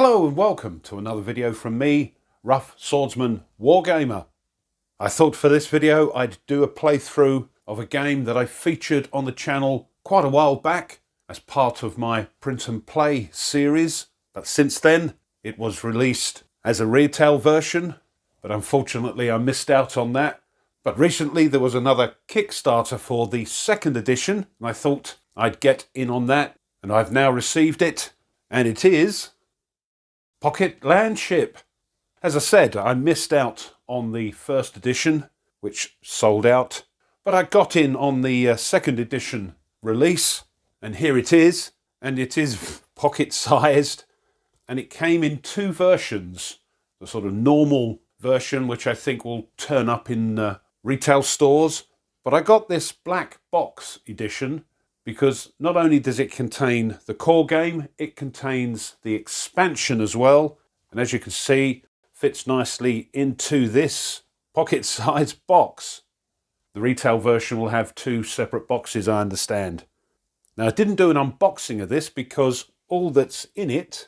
Hello and welcome to another video from me, Rough Swordsman Wargamer. I thought for this video I'd do a playthrough of a game that I featured on the channel quite a while back as part of my print and play series, but since then it was released as a retail version, but unfortunately I missed out on that. But recently there was another Kickstarter for the second edition and I thought I'd get in on that, and I've now received it, and it is Pocket Landship. As I said, I missed out on the first edition, which sold out, but I got in on the second edition release, and here it is, and it is pocket-sized, and it came in two versions. The sort of normal version, which I think will turn up in retail stores, but I got this black box edition because not only does it contain the core game, it contains the expansion as well, and as you can see, fits nicely into this pocket-sized box. The retail version will have two separate boxes, I understand. Now, I didn't do an unboxing of this because all that's in it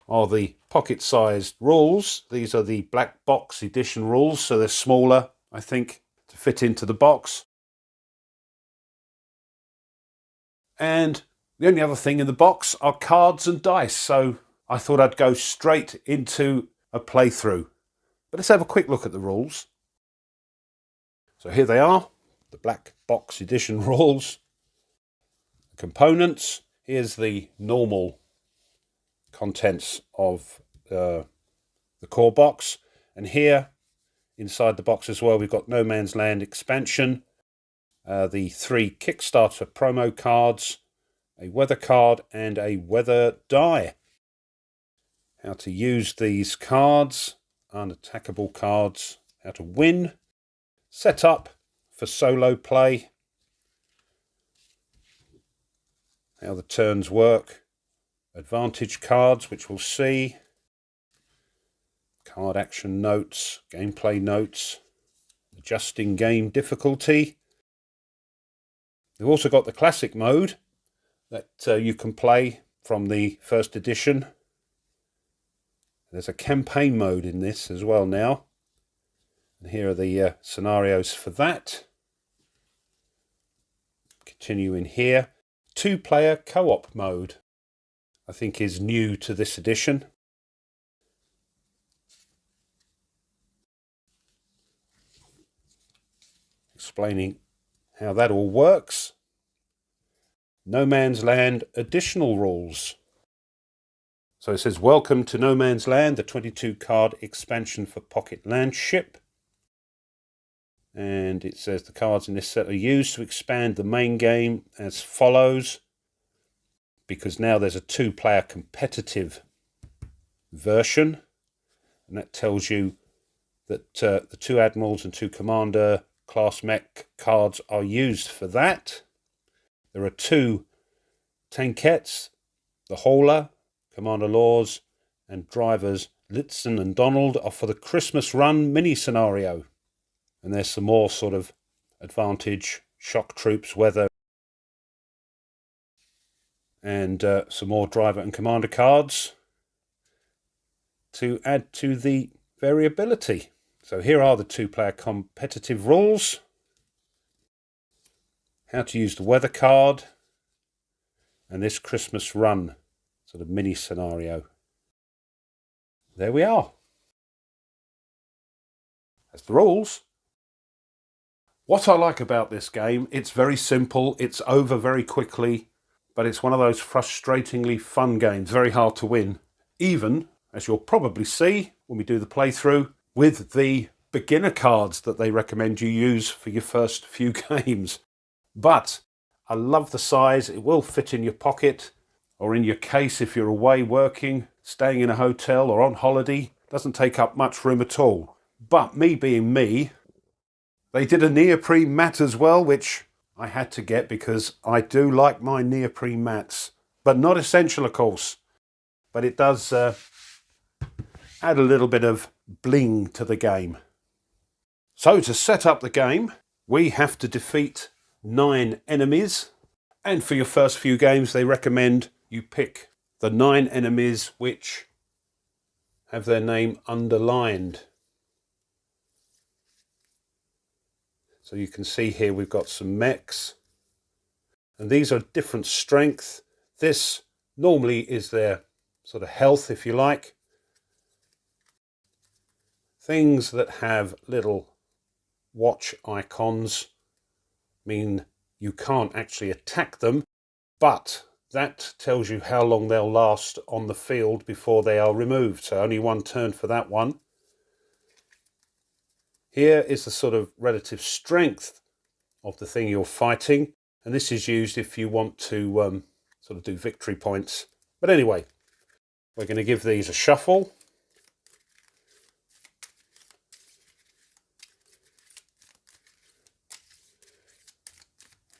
are the pocket-sized rules. These are the black box edition rules, so they're smaller, I think, to fit into the box. And the only other thing in the box are cards and dice, so I thought I'd go straight into a playthrough. But let's have a quick look at the rules. So here they are, the black box edition rules. The components, here's the normal contents of the core box, and here inside the box as well we've got No Man's Land expansion, the 3 Kickstarter promo cards, a weather card and a weather die. How to use these cards, unattackable cards, how to win, set up for solo play, how the turns work, advantage cards which we'll see, card action notes, gameplay notes, adjusting game difficulty. We've also got the classic mode that you can play from the first edition. There's a campaign mode in this as well now. And here are the scenarios for that. Continuing here. 2-player co-op mode, I think, is new to this edition. Explaining how that all works. No Man's Land additional rules. So it says, welcome to No Man's Land, the 22 card expansion for Pocket Landship. And it says the cards in this set are used to expand the main game as follows, because now there's a 2-player competitive version, and that tells you that the 2 Admirals and 2 Commander class mech cards are used for that. There are 2 tankettes, the Hauler, Commander Laws, and drivers Litzen and Donald are for the Christmas Run mini scenario. And there's some more sort of advantage, shock troops, weather, and some more driver and commander cards to add to the variability. So here are the 2-player competitive rules. How to use the weather card, and this Christmas Run sort of mini scenario. There we are. That's the rules. What I like about this game, it's very simple, it's over very quickly, but it's one of those frustratingly fun games, very hard to win. Even, as you'll probably see when we do the playthrough, with the beginner cards that they recommend you use for your first few games. But I love the size, it will fit in your pocket or in your case if you're away working, staying in a hotel or on holiday. Doesn't take up much room at all. But me being me, they did a neoprene mat as well, which I had to get because I do like my neoprene mats. But not essential, of course. But it does add a little bit of bling to the game. So to set up the game, we have to defeat 9 enemies And for your first few games, they recommend you pick the 9 enemies which have their name underlined. So you can see here we've got some mechs, and these are different strength. This normally is their sort of health, if you like. Things that have little watch icons mean you can't actually attack them, but that tells you how long they'll last on the field before they are removed. So only one turn for that one. Here is the sort of relative strength of the thing you're fighting, and this is used if you want to sort of do victory points. But anyway, we're going to give these a shuffle.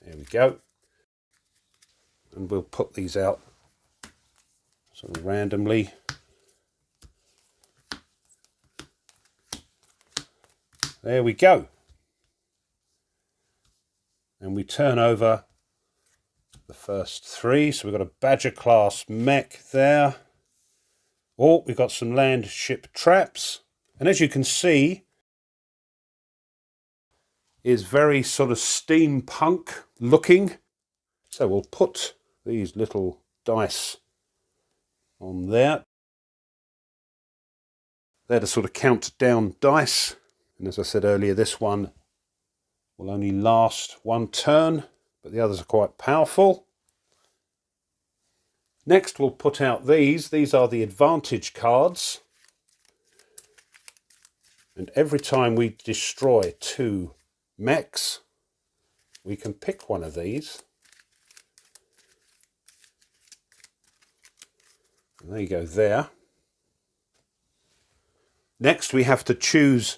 There we go. And we'll put these out sort of randomly. There we go. And we turn over the first 3. So we've got a Badger class mech there. Oh, we've got some landship traps. And as you can see, is very sort of steampunk looking. So we'll put these little dice on there. They're the sort of countdown dice. And as I said earlier, this one will only last one turn, but the others are quite powerful. Next we'll put out these. These are the advantage cards. And every time we destroy 2 mechs, we can pick one of these. And there you go there. Next we have to choose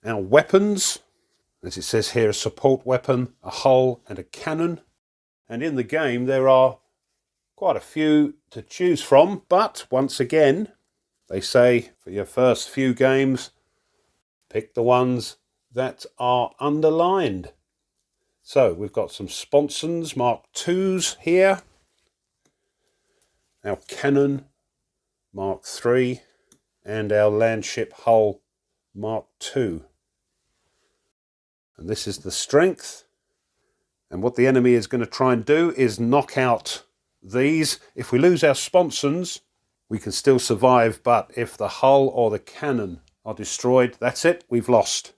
our weapons. As it says here, a support weapon, a hull and a cannon. And in the game there are quite a few to choose from, but once again they say for your first few games, pick the ones that are underlined. So we've got some sponsons Mark IIs here. Our cannon Mark III and our landship hull Mark II. And this is the strength. And what the enemy is going to try and do is knock out these. If we lose our sponsons, we can still survive, but if the hull or the cannon are destroyed, that's it, we've lost.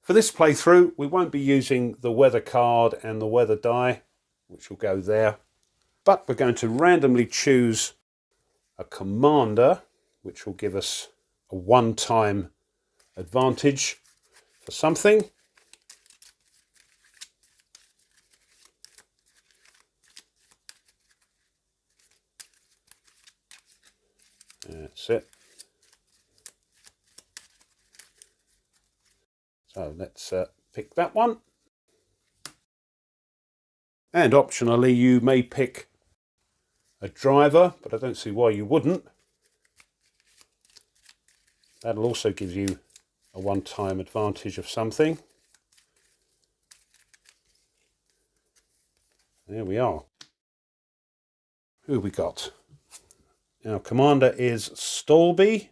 For this playthrough, we won't be using the weather card and the weather die, which will go there, but we're going to randomly choose a commander, which will give us a one-time advantage for something. That's it. So let's pick that one. And optionally you may pick a driver, but I don't see why you wouldn't. That'll also give you a one-time advantage of something. There we are. Who have we got? Our commander is Stolby.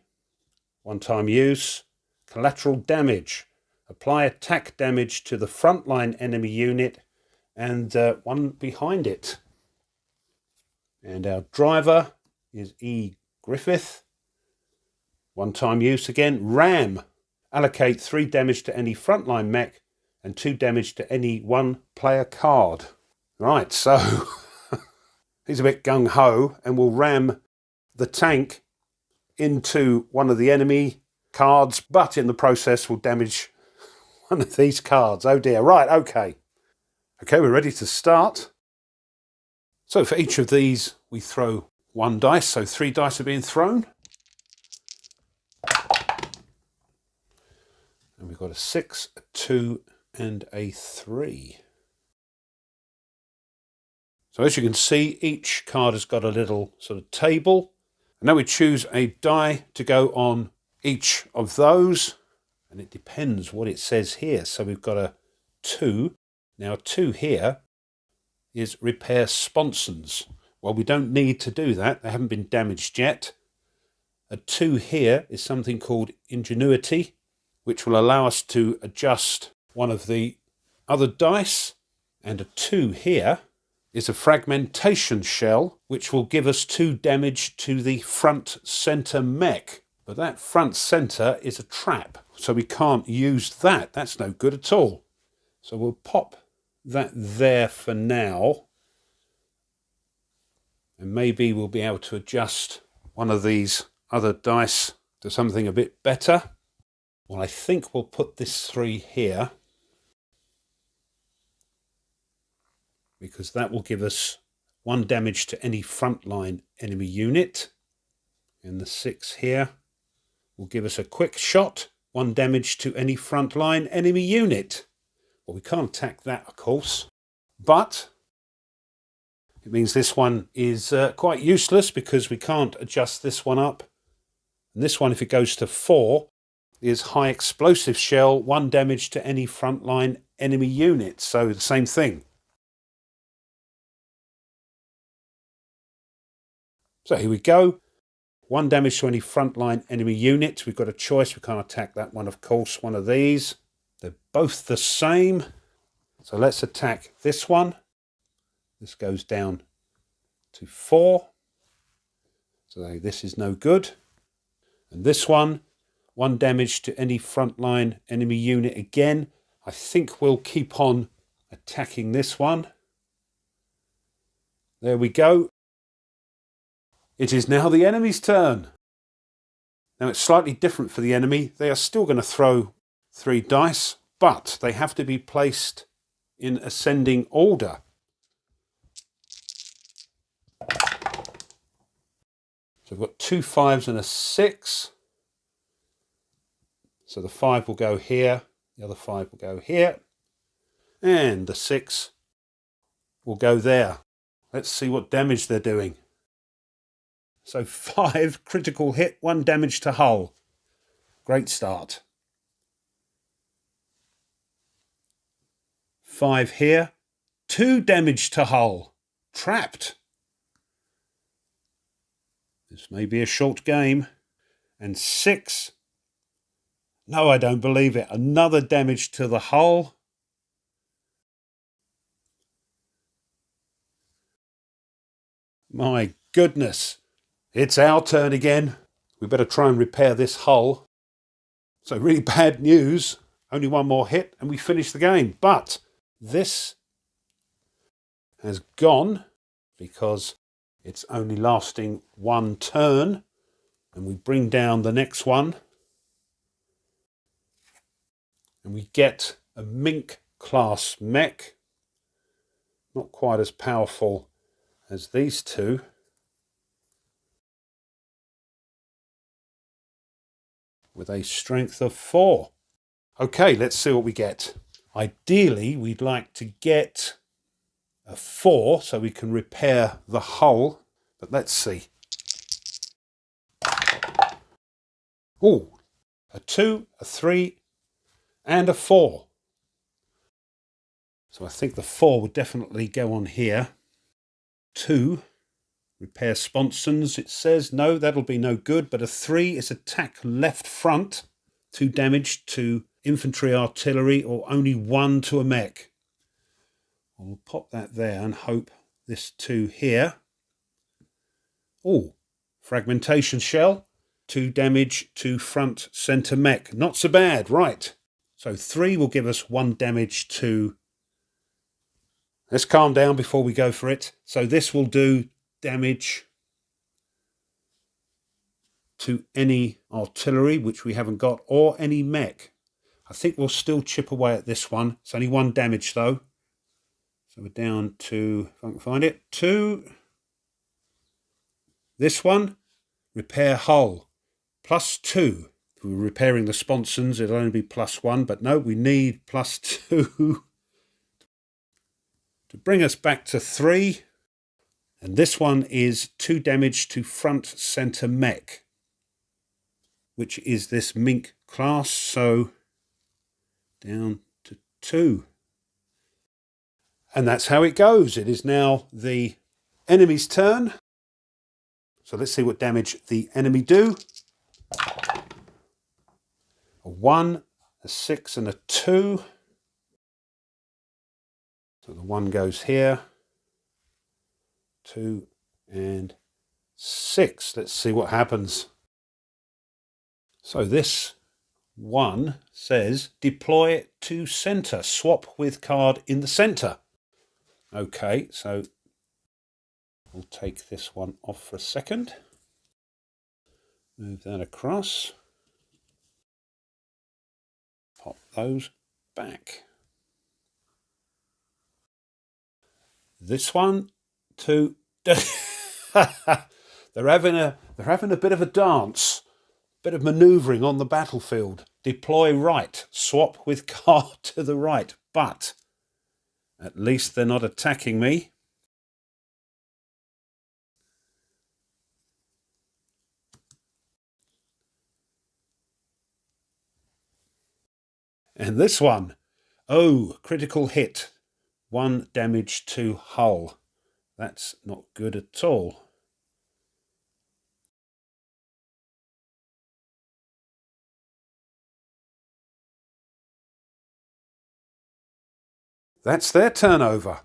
One-time use. Collateral damage. Apply attack damage to the frontline enemy unit and one behind it. And our driver is E. Griffith. One-time use again. Ram. Allocate 3 damage to any frontline mech and 2 damage to any one-player card. Right, so he's a bit gung-ho and will ram the tank into one of the enemy cards, but in the process will damage one of these cards. Oh dear. Right, okay. Okay, we're ready to start. So for each of these, we throw 1 dice. So 3 dice are being thrown. And we've got a 6, a 2, and a 3. So as you can see, each card has got a little sort of table. And now we choose a die to go on each of those. And it depends what it says here. So we've got a 2. Now 2 here is repair sponsons. Well, we don't need to do that. They haven't been damaged yet. A 2 here is something called ingenuity, which will allow us to adjust one of the other dice. And a 2 here is a fragmentation shell, which will give us 2 damage to the front center mech. But that front center is a trap, so we can't use that. That's no good at all. So we'll pop that there for now. And maybe we'll be able to adjust one of these other dice to something a bit better. Well, I think we'll put this 3 here, because that will give us 1 damage to any frontline enemy unit. And the 6 here will give us a quick shot, 1 damage to any frontline enemy unit. Well, we can't attack that, of course, but it means this one is quite useless because we can't adjust this one up. And this one, if it goes to 4, is high explosive shell, 1 damage to any frontline enemy unit. So the same thing. So here we go. 1 damage to any frontline enemy unit. We've got a choice. We can't attack that one, of course. One of these. They're both the same. So let's attack this one. This goes down to 4. So this is no good. And this one, 1 damage to any frontline enemy unit again. I think we'll keep on attacking this one. There we go. It is now the enemy's turn. Now it's slightly different for the enemy. They are still going to throw 3 dice, but they have to be placed in ascending order. So we've got 2 5s and a 6. So the 5 will go here, the other 5 will go here, and the 6 will go there. Let's see what damage they're doing. So 5 critical hit, 1 damage to hull. Great start. 5 here, 2 damage to hull. Trapped. This may be a short game. And 6. No, I don't believe it. Another damage to the hull. My goodness. It's our turn again. We better try and repair this hull. So really bad news. Only 1 more hit and we finish the game. But this has gone because it's only lasting 1 turn. And we bring down the next one. And we get a Mink class mech. Not quite as powerful as these 2. With a strength of 4. Okay, let's see what we get. Ideally, we'd like to get a 4 so we can repair the hull. But let's see. Oh, a 2, a 3, and a 4. So I think the 4 would definitely go on here. 2. Repair sponsons, it says. No, that'll be no good. But a 3 is attack left front. 2 damage to infantry artillery or only 1 to a mech. We'll pop that there and hope this 2 here. Oh, fragmentation shell. 2 damage to front center mech. Not so bad, right. So 3 will give us 1 damage to... Let's calm down before we go for it. So this will do damage to any artillery, which we haven't got, or any mech. I think we'll still chip away at this one. It's only 1 damage though. So we're down to, if I can find it, 2. This one, repair hull, +2. If we were repairing the sponsons, it'll only be +1, but no, we need +2 to bring us back to 3. And this one is 2 damage to front center mech, which is this mink class, so down to 2. And that's how it goes. It is now the enemy's turn. So let's see what damage the enemy do. A 1, a 6 and a 2. So the 1 goes here. 2 and 6. Let's see what happens. So this 1 says deploy to center. Swap with card in the center. Okay, so we'll take this one off for a second. Move that across. Pop those back. This one to they're having a bit of a dance, bit of manoeuvring on the battlefield. Deploy right, swap with card to the right, but at least they're not attacking me. And this one, oh, critical hit. 1 damage to hull. That's not good at all. That's their turnover.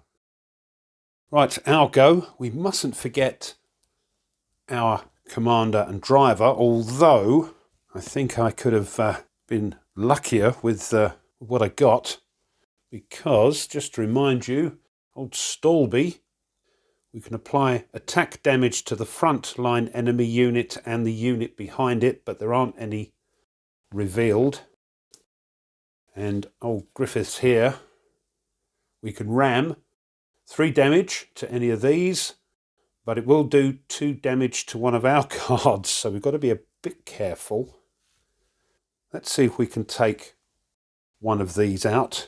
Right, our go. We mustn't forget our commander and driver, although I think I could have been luckier with what I got, because, just to remind you, old Stolby, we can apply attack damage to the front line enemy unit and the unit behind it, but there aren't any revealed. And old Griffiths here, we can ram 3 damage to any of these, but it will do 2 damage to one of our cards, so we've got to be a bit careful. Let's see if we can take one of these out.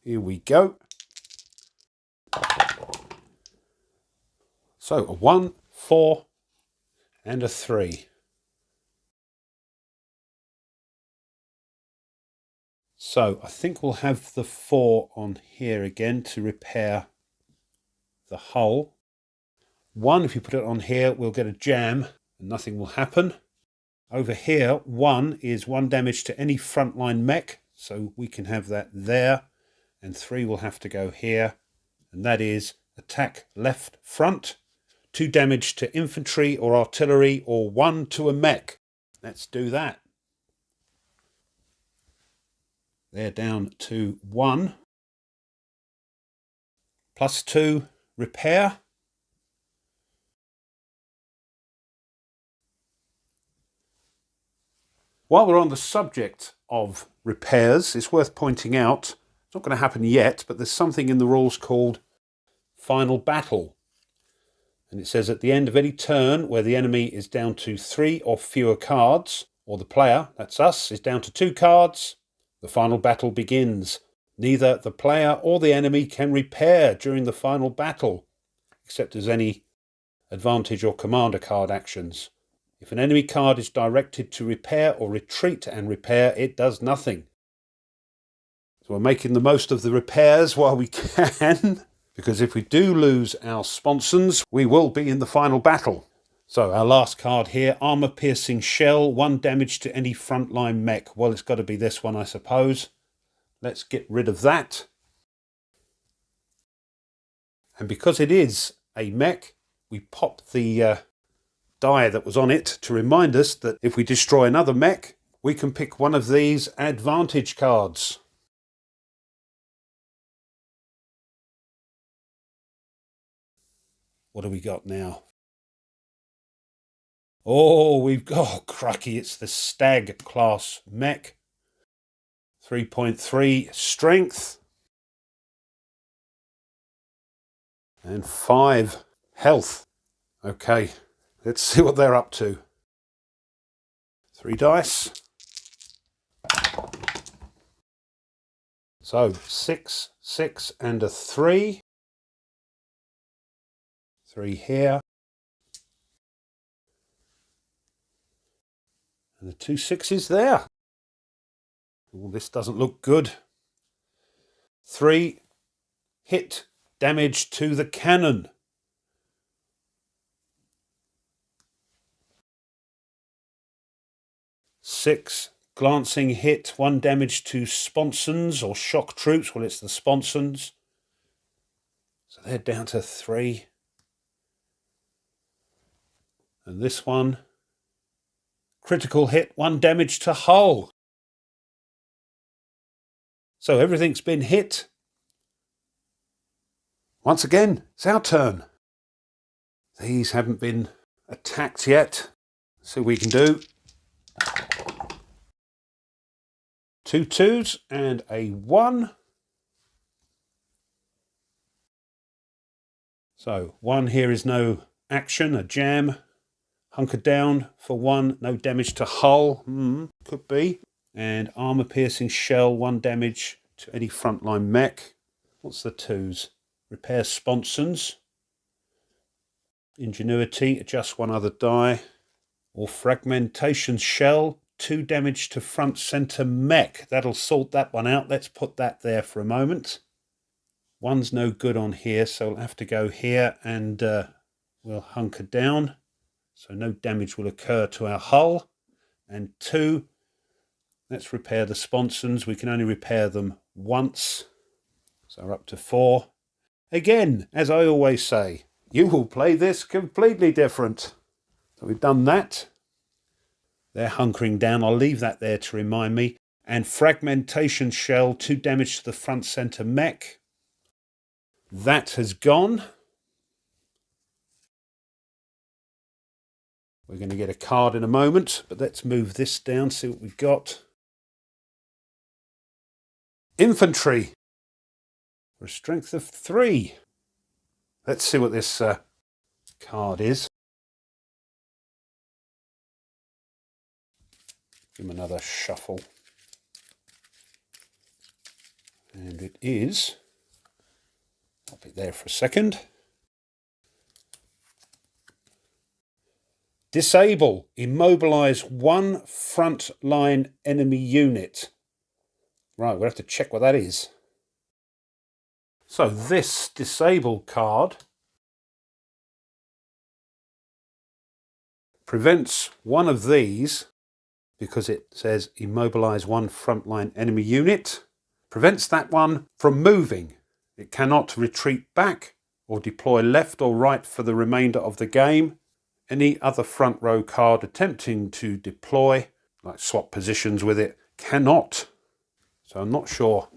Here we go. So a 1, 4 and a 3. So I think we'll have the 4 on here again to repair the hull. 1, if you put it on here, we'll get a jam and nothing will happen. Over here, 1 is 1 damage to any frontline mech, so we can have that there. And 3 will have to go here, and that is attack left front. 2 damage to infantry or artillery, or 1 to a mech. Let's do that. They're down to 1. Plus 2 repair. While we're on the subject of repairs, it's worth pointing out, it's not going to happen yet, but there's something in the rules called Final Battle. And it says at the end of any turn where the enemy is down to 3 or fewer cards, or the player, that's us, is down to 2 cards, the final battle begins. Neither the player or the enemy can repair during the final battle, except as any advantage or commander card actions. If an enemy card is directed to repair or retreat and repair, it does nothing. So we're making the most of the repairs while we can, because if we do lose our sponsons, we will be in the final battle. So our last card here, Armor Piercing Shell, 1 damage to any frontline mech. Well, it's got to be this one, I suppose. Let's get rid of that. And because it is a mech, we pop the die that was on it to remind us that if we destroy another mech, we can pick one of these advantage cards. What do we got now? Oh, we've got, oh, crucky, it's the Stag class mech. 3.3 strength. And 5 health. Okay, let's see what they're up to. 3 dice. So 6, 6 and a 3. 3 here. And the 2 6s there. Oh, this doesn't look good. 3 hit damage to the cannon. 6 glancing hit, 1 damage to sponsons or shock troops. Well, it's the sponsons. So they're down to 3. And this one, critical hit, 1 damage to hull. So everything's been hit. Once again, it's our turn. These haven't been attacked yet. Let's see what we can do. 2 2s and a 1. So 1 here is no action, a jam. Hunker down for 1, no damage to hull. Could be. And armor piercing shell, 1 damage to any frontline mech. What's the 2s? Repair sponsons. Ingenuity, adjust 1 other die. Or fragmentation shell, 2 damage to front center mech. That'll sort that one out. Let's put that there for a moment. 1's no good on here, so we'll have to go here and we'll hunker down. So no damage will occur to our hull. And 2, let's repair the sponsons. We can only repair them once. So we're up to 4. Again, as I always say, you will play this completely different. So we've done that. They're hunkering down. I'll leave that there to remind me. And fragmentation shell, 2 damage to the front center mech. That has gone. We're going to get a card in a moment, but let's move this down, see what we've got. Infantry. For a strength of 3. Let's see what this card is. Give him another shuffle. And it is, I'll be there for a second. Disable, immobilize 1 front line enemy unit. Right, we'll have to check what that is. So this disable card prevents one of these, because it says immobilize 1 frontline enemy unit, prevents that one from moving. It cannot retreat back or deploy left or right for the remainder of the game. Any other front row card attempting to deploy, like swap positions with it, cannot. So I'm not sure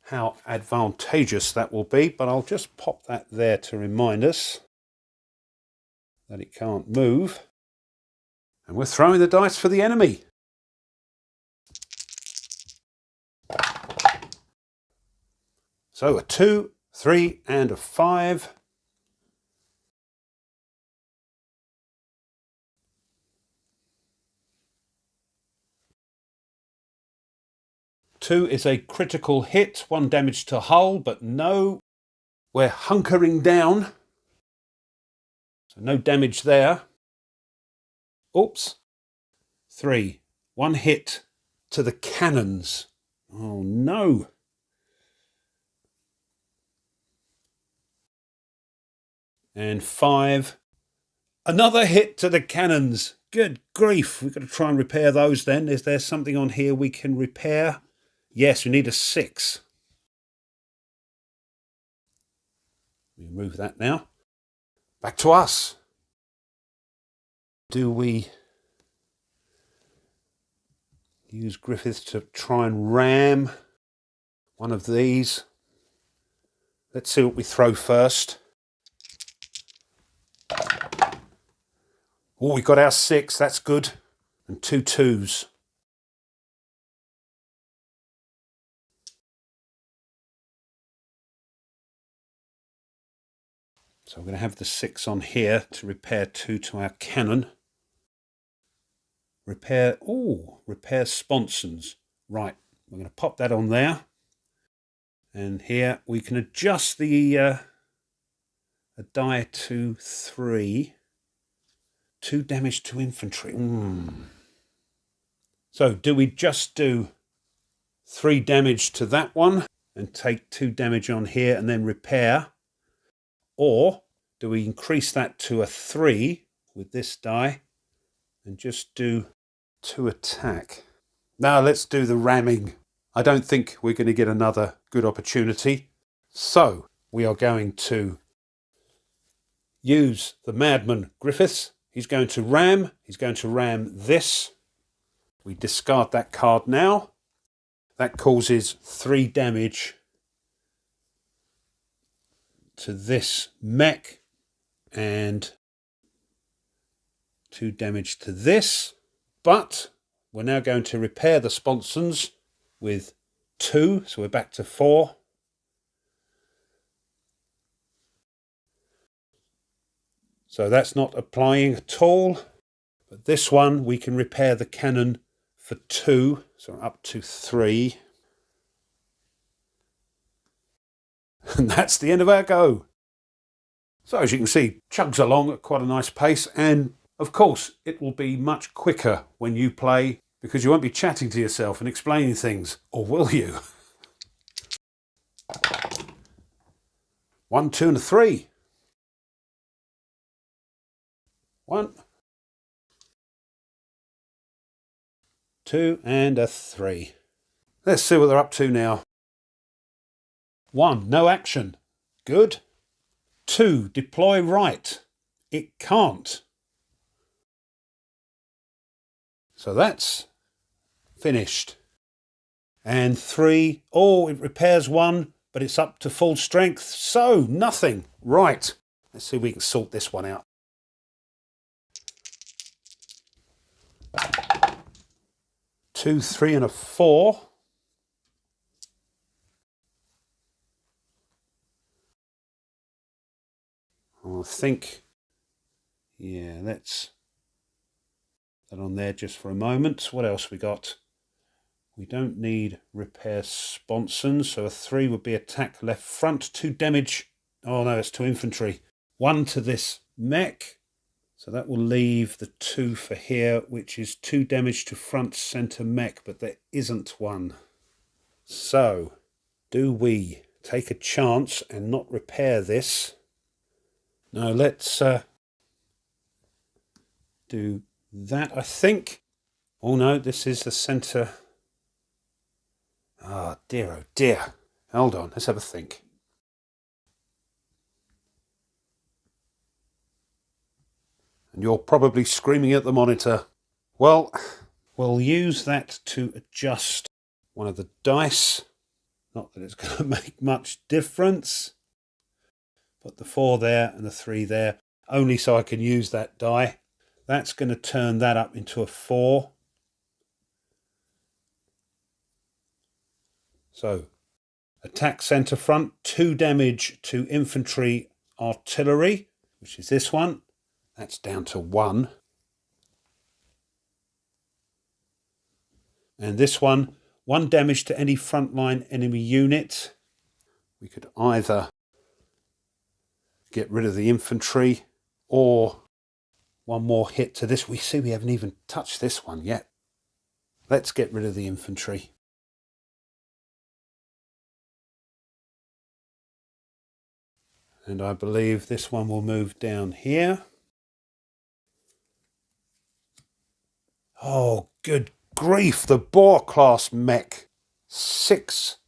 how advantageous that will be, but I'll just pop that there to remind us that it can't move. And we're throwing the dice for the enemy. So a 2, 3 and a 5. Two is a critical hit, 1 damage to hull, but no, we're hunkering down. So no damage there. Oops. 3, 1 hit to the cannons. Oh no. And 5, another hit to the cannons. Good grief, we've got to try and repair those then. Is there something on here we can repair? Yes, we need a 6. We remove that now. Back to us. Do we use Griffiths to try and ram one of these? Let's see what we throw first. Oh, we got our 6, that's good. And 2 2s. So we're going to have the 6 on here to repair 2 to our cannon. Repair sponsons. Right, we're going to pop that on there. And here we can adjust the a die to 3. 2 damage to infantry. So do we just do 3 damage to that one and take 2 damage on here and then repair? Or do we increase that to a 3 with this die and just do 2 attack? Now let's do the ramming. I don't think we're going to get another good opportunity. So we are going to use the Madman Griffiths. He's going to ram. He's going to ram this. We discard that card now. That causes 3 damage to this mech and 2 damage to this. But we're now going to repair the sponsons with 2. So we're back to 4. So that's not applying at all. But this one, we can repair the cannon for 2. So up to 3. And that's the end of our go. So as you can see, chugs along at quite a nice pace. And of course, it will be much quicker when you play because you won't be chatting to yourself and explaining things. Or will you? 1, 2 and a 3. 1, 2 and a 3. Let's see what they're up to now. 1, no action. Good. 2, deploy right. It can't. So that's finished. And 3, oh, it repairs 1, but it's up to full strength. So nothing. Right. Let's see if we can sort this one out. 2, 3 and a 4. I think, yeah, let's put that on there just for a moment. What else we got? We don't need repair sponsons, so a 3 would be attack left front, 2 damage. Oh no, it's to infantry. 1 to this mech. So that will leave the 2 for here, which is 2 damage to front center mech, but there isn't one. So, do we take a chance and not repair this? No, let's do that, I think. Oh no, this is the center. Oh dear. Hold on, let's have a think. And you're probably screaming at the monitor. Well, we'll use that to adjust one of the dice. Not that it's going to make much difference. Put the 4 there and the 3 there, only so I can use that die. That's going to turn that up into a 4. So, attack centre front, 2 damage to infantry artillery, which is this one. That's down to 1. And this one, 1 damage to any frontline enemy unit. We could either get rid of the infantry or 1 more hit to this. We see we haven't even touched this one yet. Let's get rid of the infantry. And I believe this one will move down here. Oh, good grief, the Boar class mech. 6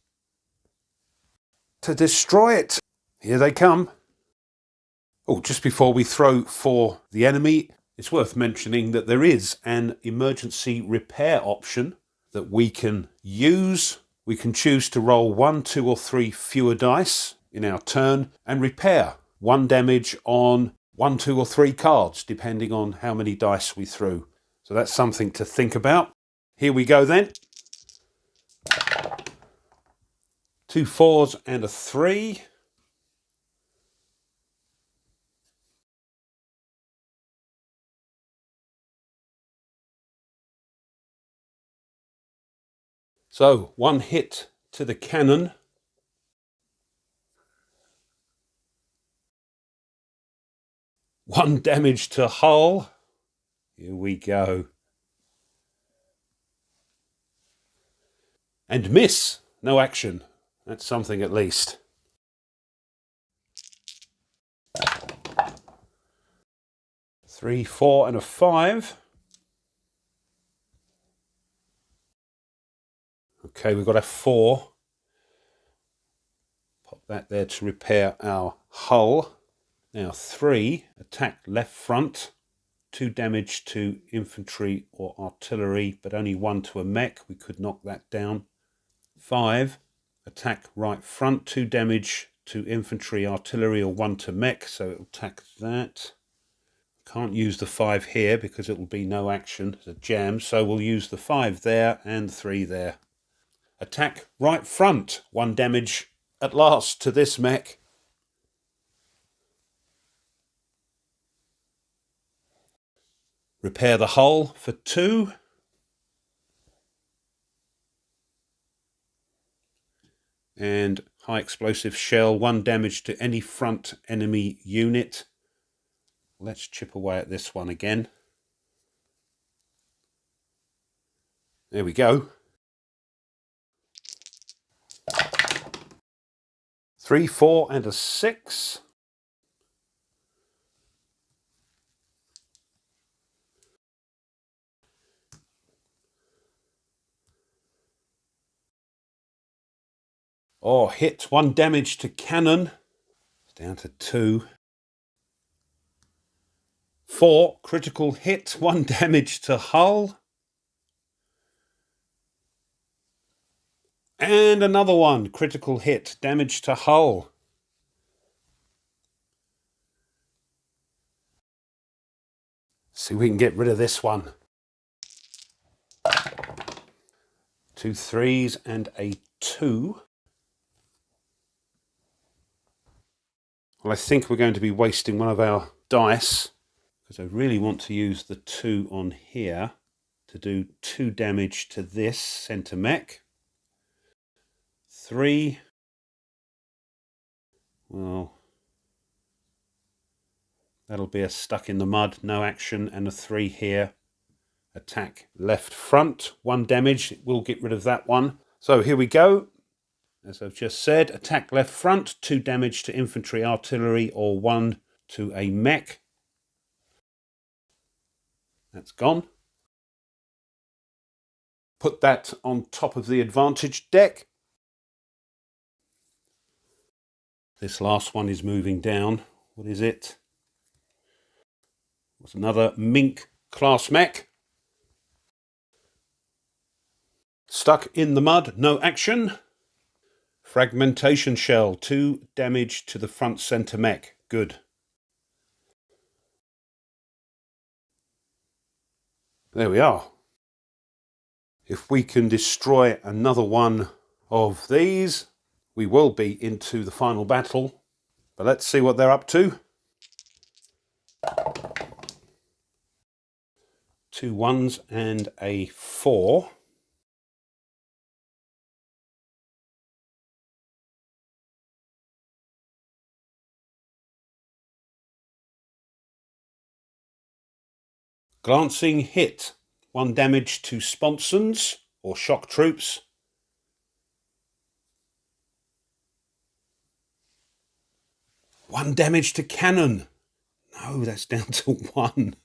to destroy it. Here they come. Oh, just before we throw for the enemy, it's worth mentioning that there is an emergency repair option that we can use. We can choose to roll 1, 2 or 3 fewer dice in our turn and repair 1 damage on 1, 2 or 3 cards, depending on how many dice we threw. So that's something to think about. Here we go then. 2 4s and a 3. So 1 hit to the cannon. 1 damage to hull. Here we go. And miss. No action. That's something at least. Three, 4 and a 5. Okay, we've got a 4. Pop that there to repair our hull. Now 3, attack left front. 2 damage to infantry or artillery, but only 1 to a mech. We could knock that down. 5, attack right front. 2 damage to infantry, artillery, or 1 to mech, so it'll attack that. Can't use the 5 here because it will be no action. It's a jam, so we'll use the 5 there and 3 there. Attack right front. 1 damage at last to this mech. Repair the hull for 2. And high explosive shell. 1 damage to any front enemy unit. Let's chip away at this one again. There we go. 3, 4 and a 6. Oh, hit. 1 damage to cannon. It's down to 2. 4, critical hit. 1 damage to hull. And another one, critical hit. Damage to hull. See if we can get rid of this one. 2 3s and a 2. Well, I think we're going to be wasting one of our dice, because I really want to use the 2 on here to do 2 damage to this centre mech. 3. Well, that'll be a stuck in the mud, no action, and a 3 here. Attack left front, 1 damage. We'll get rid of that one. So here we go. As I've just said, attack left front, 2 damage to infantry, artillery, or 1 to a mech. That's gone. Put that on top of the advantage deck. This last one is moving down. What is it? What's another Mink class mech? Stuck in the mud, no action. Fragmentation shell, 2 damage to the front centre mech. Good. There we are. If we can destroy another one of these, we will be into the final battle. But let's see what they're up to. 2 1s and a 4. Glancing hit. 1 damage to sponsons or shock troops. One damage to cannon. No, that's down to 1.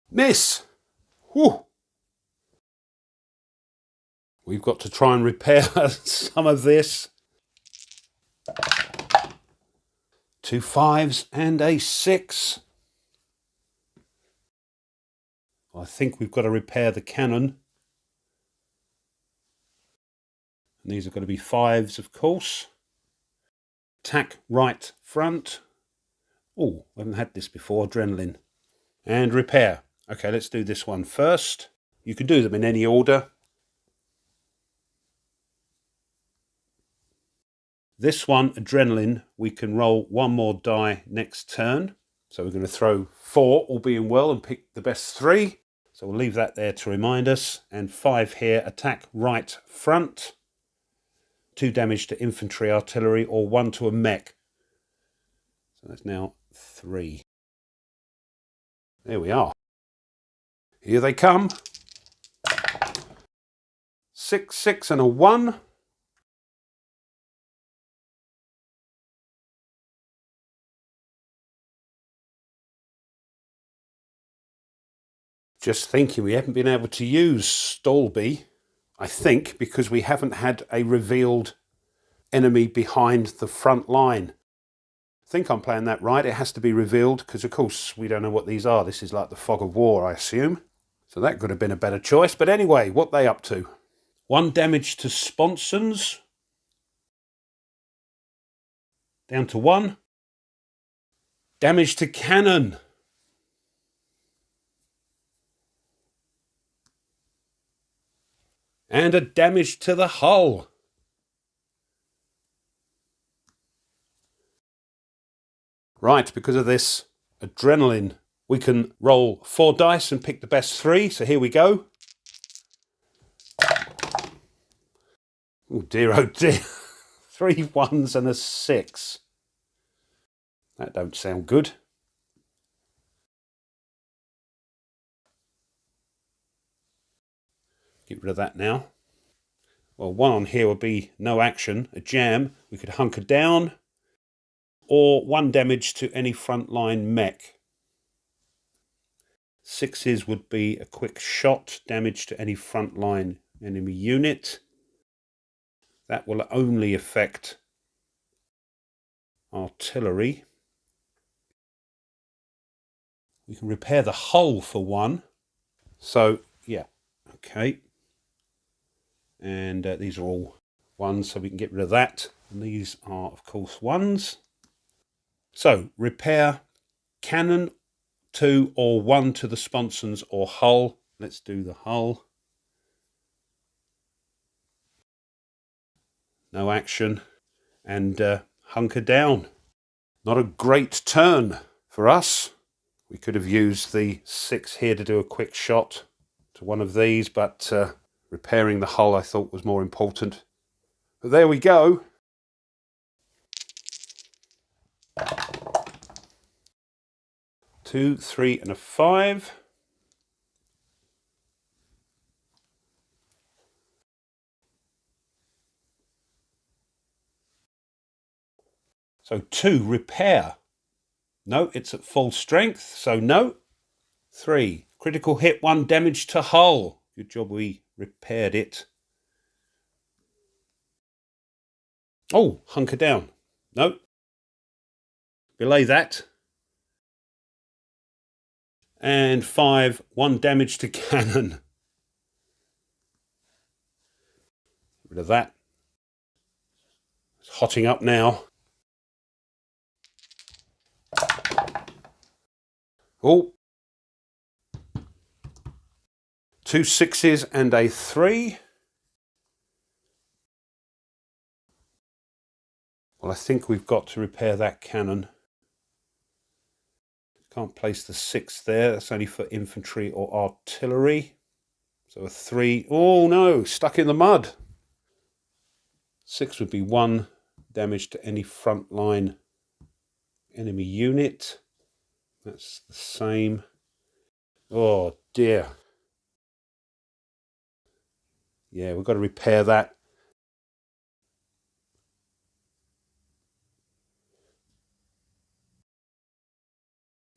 Miss. Whew. We've got to try and repair some of this. 2 5s and a 6. I think we've got to repair the cannon. And these are going to be 5s, of course. Attack right front. Oh, I haven't had this before. Adrenaline. And repair. Okay, let's do this one first. You can do them in any order. This one, adrenaline, we can roll 1 more die next turn. So we're going to throw 4, all being well, and pick the best 3. So we'll leave that there to remind us. And 5 here, attack right front. 2 damage to infantry, artillery, or 1 to a mech. So that's now 3. There we are. Here they come. 6, 6 and a 1. Just thinking, we haven't been able to use Stallby, I think, because we haven't had a revealed enemy behind the front line. I think I'm playing that right. It has to be revealed because, of course, we don't know what these are. This is like the fog of war, I assume. So that could have been a better choice. But anyway, what they up to? 1 damage to sponsons. Down to 1. Damage to cannon. And a damage to the hull. Right, because of this adrenaline, we can roll 4 dice and pick the best 3. So here we go. Oh dear, 3 1s and a 6. That don't sound good. Get rid of that now. Well, 1 on here would be no action, a jam. We could hunker down. Or 1 damage to any frontline mech. 6s would be a quick shot, damage to any frontline enemy unit. That will only affect artillery. We can repair the hull for 1. So, yeah, okay. And these are all 1s, so we can get rid of that. And these are, of course, 1s. So, repair cannon 2 or 1 to the sponsons or hull. Let's do the hull. No action. And hunker down. Not a great turn for us. We could have used the 6 here to do a quick shot to one of these, but repairing the hull I thought was more important. But there we go. Two, 3 and a 5. So 2 repair. No, it's at full strength, so no. 3 critical hit, 1 damage to hull. Good job we repaired it. Oh, hunker down. No. Belay that. And 5, 1 damage to cannon. Get rid of that. It's hotting up now. Oh. 2 6s and a 3. Well, I think we've got to repair that cannon. Can't place the 6 there. That's only for infantry or artillery. So a 3. Oh no, stuck in the mud. 6 would be 1 damage to any frontline enemy unit. That's the same. Oh dear. Yeah, we've got to repair that.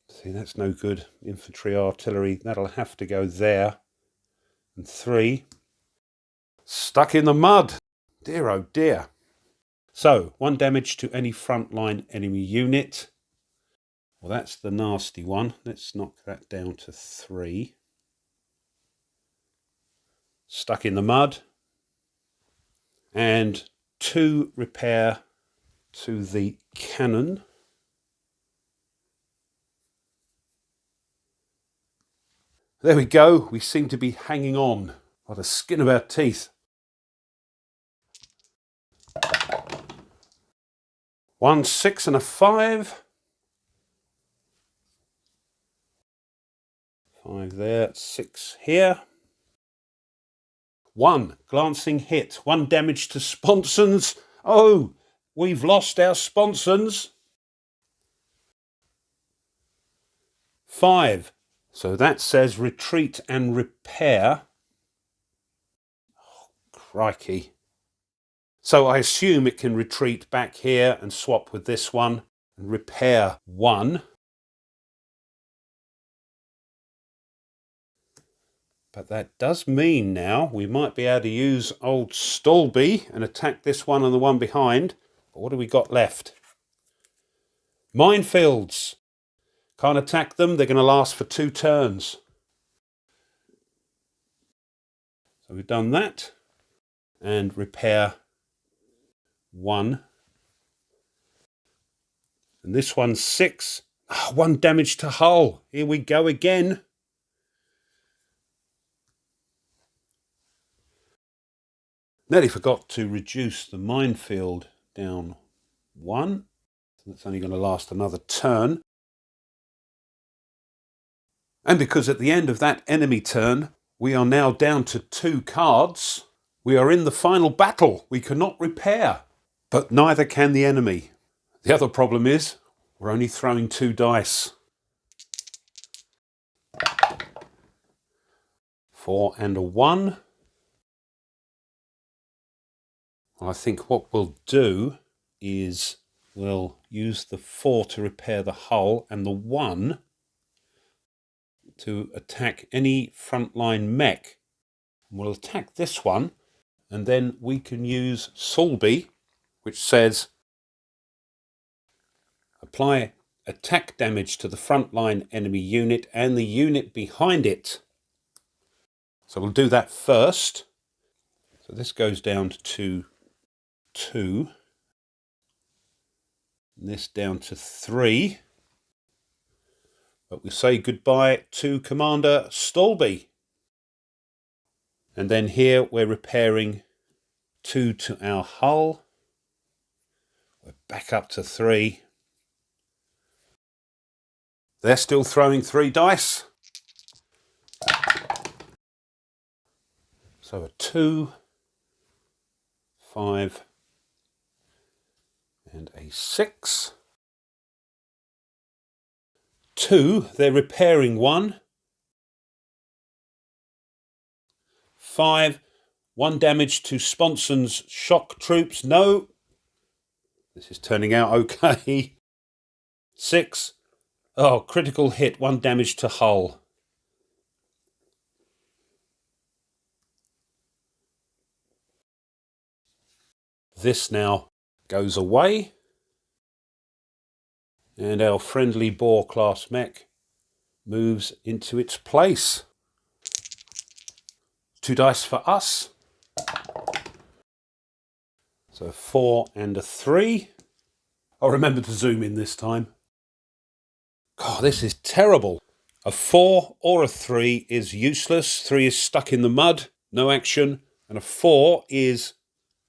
See, that's no good. Infantry, artillery, that'll have to go there. And 3. Stuck in the mud. Dear, oh dear. So, 1 damage to any frontline enemy unit. Well, that's the nasty one. Let's knock that down to 3. Stuck in the mud. And 2 repair to the cannon. There we go. We seem to be hanging on by the skin of our teeth. 1 6 and a 5. 5 there, 6 here. 1 glancing hit, 1 damage to sponsons. Oh, we've lost our sponsons. 5. So that says retreat and repair. Oh, crikey. So I assume it can retreat back here and swap with this one and repair 1. But that does mean now we might be able to use old Stolby and attack this one and the one behind. But what do we got left? Minefields. Can't attack them. They're going to last for 2 turns. So we've done that. And repair 1. And this one's 6. 1 damage to hull. Here we go again. Nearly forgot to reduce the minefield down 1. So that's only going to last another turn. And because at the end of that enemy turn, we are now down to 2 cards. We are in the final battle. We cannot repair. But neither can the enemy. The other problem is, we're only throwing 2 dice. 4 and a 1. Well, I think what we'll do is we'll use the 4 to repair the hull and the 1 to attack any frontline mech. We'll attack this one, and then we can use Solby, which says apply attack damage to the frontline enemy unit and the unit behind it. So we'll do that first. So this goes down to 2. And this down to 3. But we say goodbye to Commander Stolby. And then here we're repairing 2 to our hull. We're back up to 3. They're still throwing 3 dice. So a 2, 5, and a 6. 2, they're repairing 1. 5, 1 damage to Sponson's shock troops. No. This is turning out okay. 6. Oh, critical hit, 1 damage to hull. This now goes away. And our friendly Boar class mech moves into its place. 2 dice for us. So 4 and a 3. I'll remember to zoom in this time. God, this is terrible. A 4 or a 3 is useless. 3 is stuck in the mud, no action. And a 4 is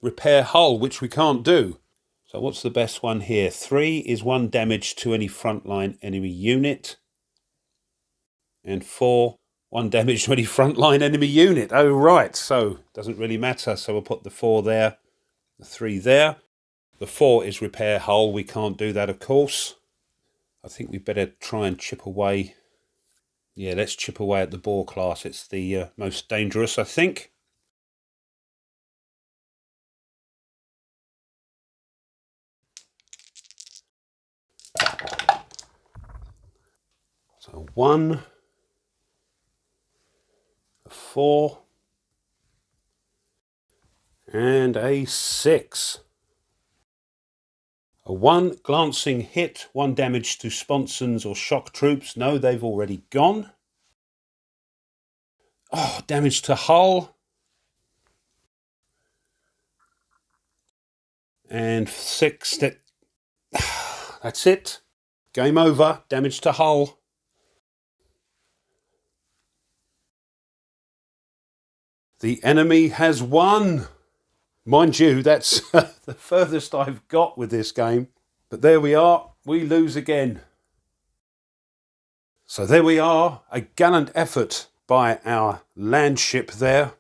repair hull, which we can't do. So what's the best one here? 3 is 1 damage to any frontline enemy unit. And 4, 1 damage to any frontline enemy unit. Oh, right. So doesn't really matter. So we'll put the 4 there, the 3 there. The 4 is repair hull. We can't do that, of course. I think we better try and chip away. Yeah, let's chip away at the Boar class. It's the most dangerous, I think. So 1, a 4, and a 6. A 1 glancing hit, 1 damage to sponsons or shock troops. No, they've already gone. Oh, damage to hull. And 6. That's it. Game over. Damage to hull. The enemy has won. Mind you, that's the furthest I've got with this game. But there we are. We lose again. So there we are. A gallant effort by our landship there.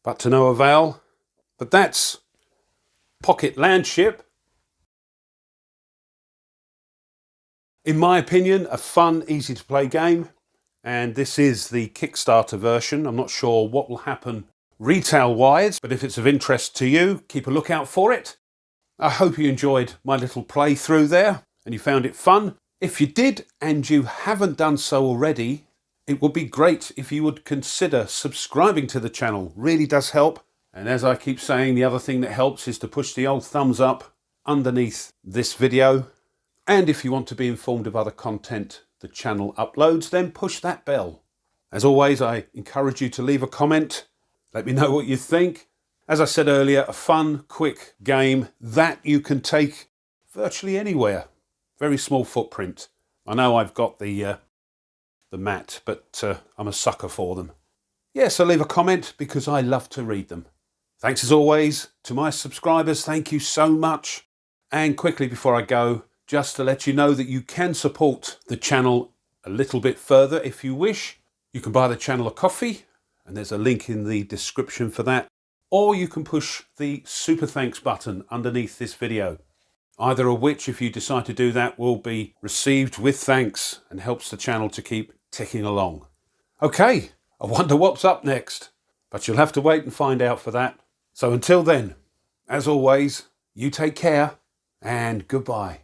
but to no avail. But that's Pocket Landship. In my opinion, a fun, easy to play game. And this is the Kickstarter version. I'm not sure what will happen retail-wise, but if it's of interest to you, keep a lookout for it. I hope you enjoyed my little playthrough there and you found it fun. If you did and you haven't done so already, it would be great if you would consider subscribing to the channel. Really does help. And as I keep saying, the other thing that helps is to push the old thumbs up underneath this video. And if you want to be informed of other content the channel uploads, then push that bell. As always, I encourage you to leave a comment. Let me know what you think. As I said earlier, a fun, quick game that you can take virtually anywhere. Very small footprint. I know I've got the mat, but I'm a sucker for them. Yeah, so leave a comment because I love to read them. Thanks as always to my subscribers. Thank you so much. And quickly before I go, just to let you know that you can support the channel a little bit further if you wish. You can buy the channel a coffee, and there's a link in the description for that. Or you can push the super thanks button underneath this video. Either of which, if you decide to do that, will be received with thanks and helps the channel to keep ticking along. Okay, I wonder what's up next, but you'll have to wait and find out for that. So until then, as always, you take care and goodbye.